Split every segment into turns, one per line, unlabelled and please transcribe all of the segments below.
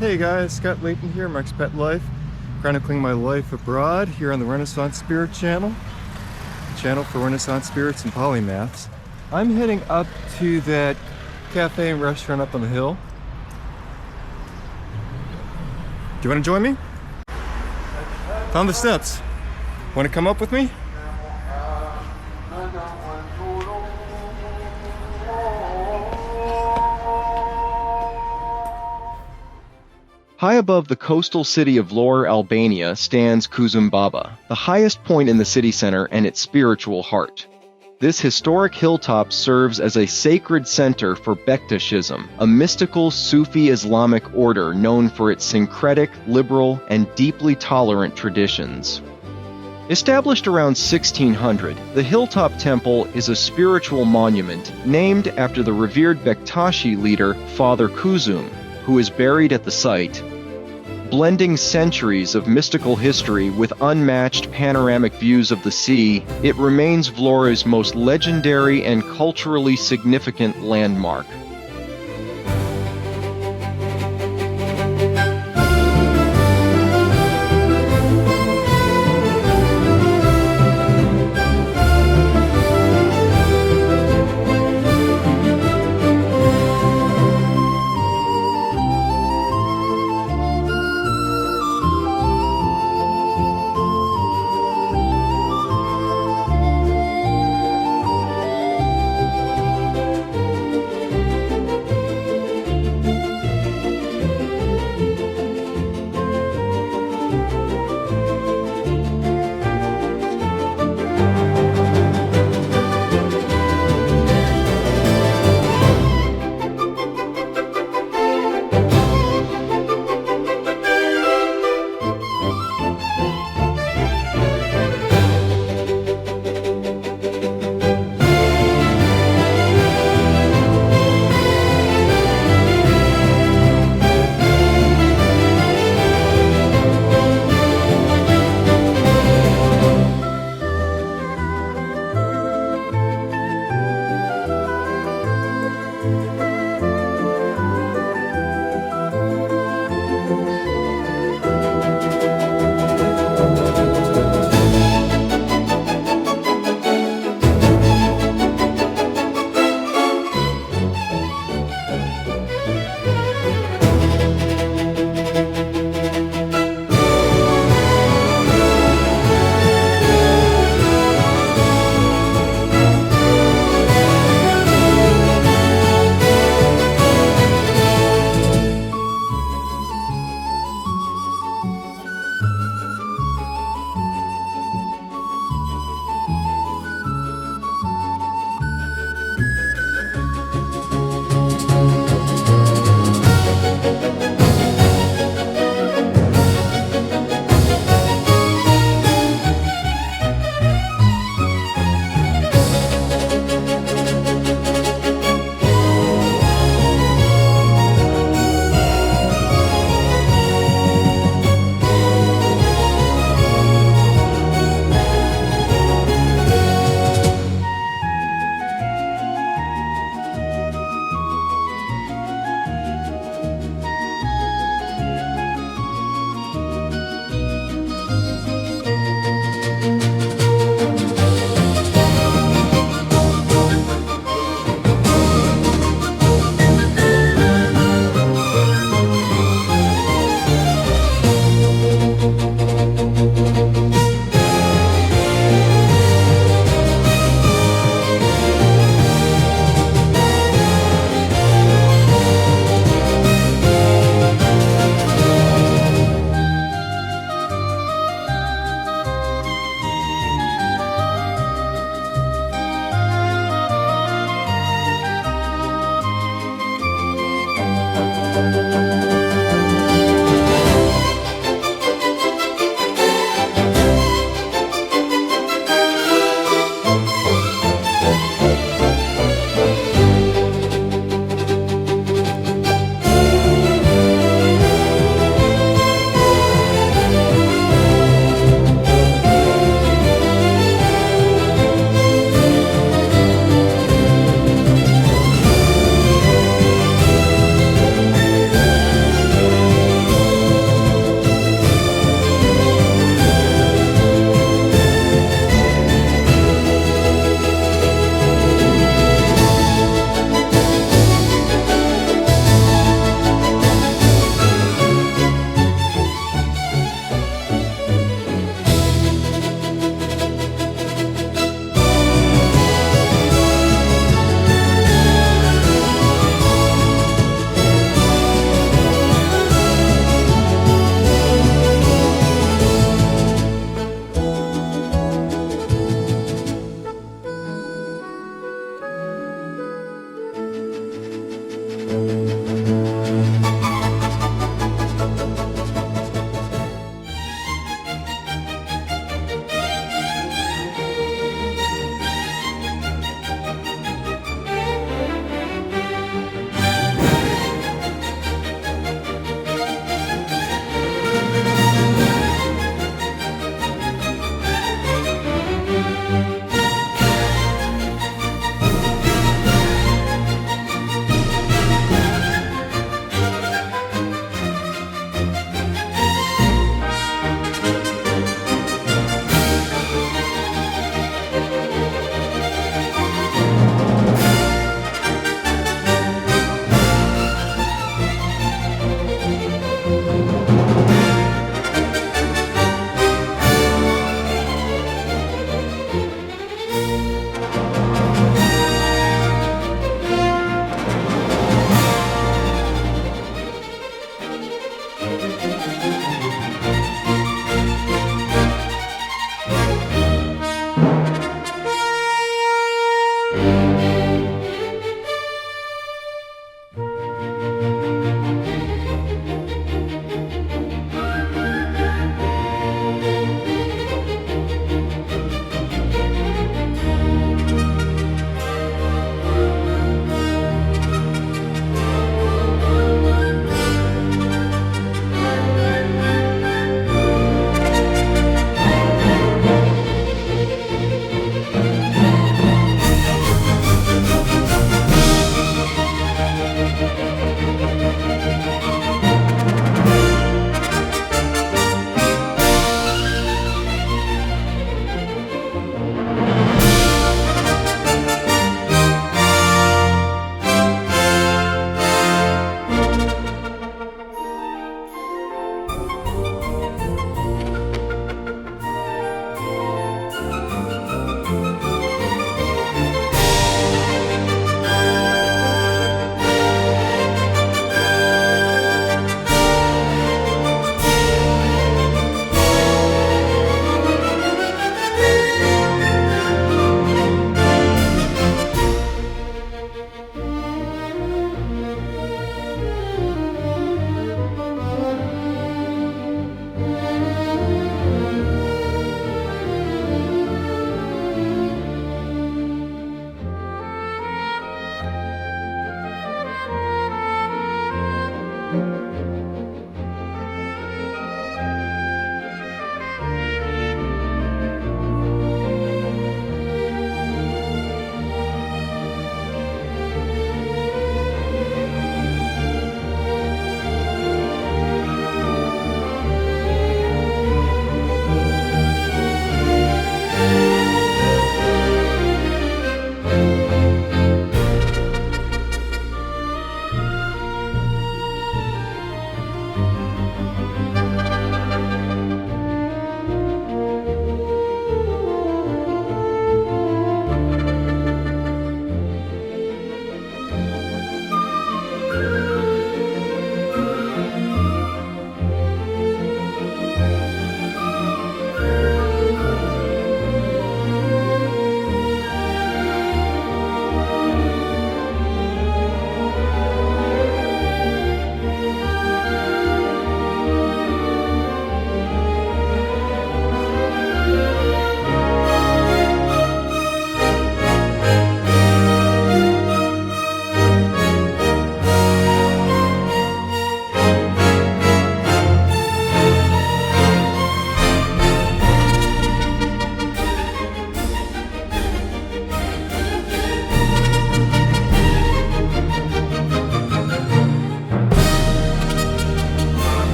Hey guys, Scott Layton here, Mark's Pet Life, chronicling my life abroad here on the Renaissance Spirit channel, channel for Renaissance spirits and polymaths. I'm heading up to that cafe and restaurant up on the hill. Do you want to join me? Found the steps. Want to come up with me?
High above the coastal city of Vlora, Albania, stands Kuzum Baba, the highest point in the city center and its spiritual heart. This historic hilltop serves as a sacred center for Bektashism, a mystical Sufi Islamic order known for its syncretic, liberal, and deeply tolerant traditions. Established around 1600, the Hilltop Temple is a spiritual monument named after the revered Bektashi leader Father Kuzum, who is buried at the site. Blending centuries of mystical history with unmatched panoramic views of the sea, it remains Vlorë's most legendary and culturally significant landmark.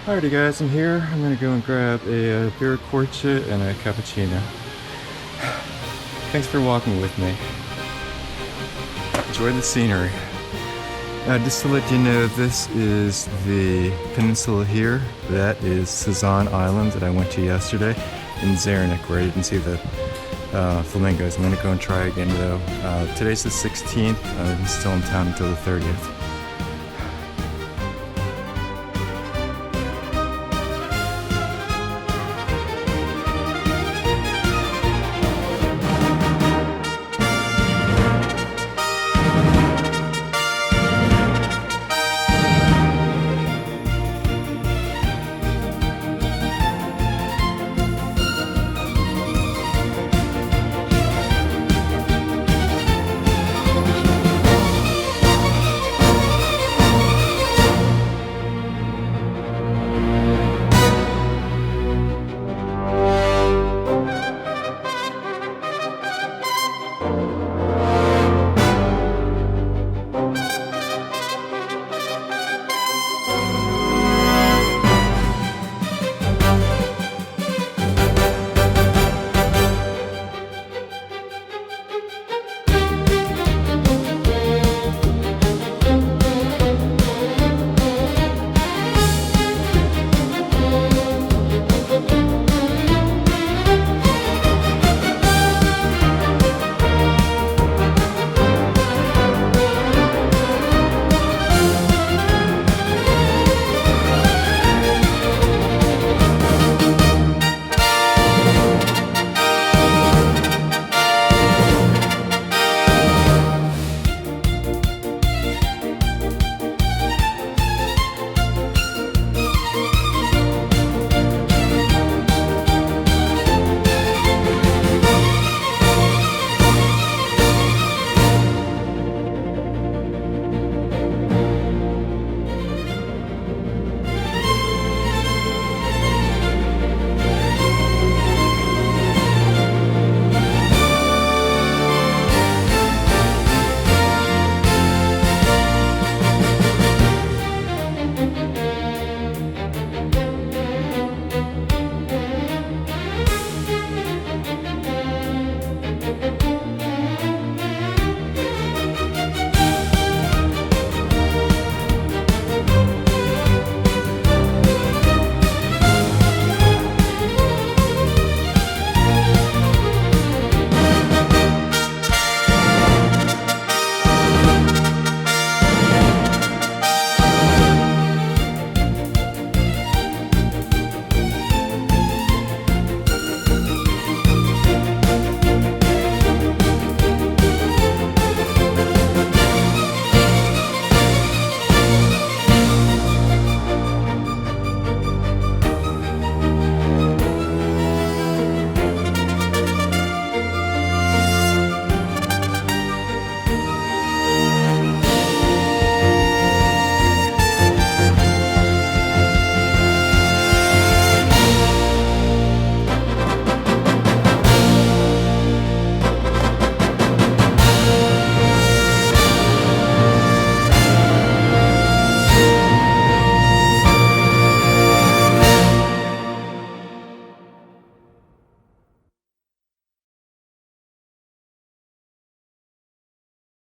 Alrighty guys, I'm here. I'm gonna go and grab a beer corcha and a cappuccino. Thanks for walking with me. Enjoy the scenery. Just to let you know, this is the peninsula here. That is Sazan Island that I went to yesterday in Zernik, where you can see the flamingos. I'm gonna go and try again though. Today's the 16th. I'm still in town until the 30th.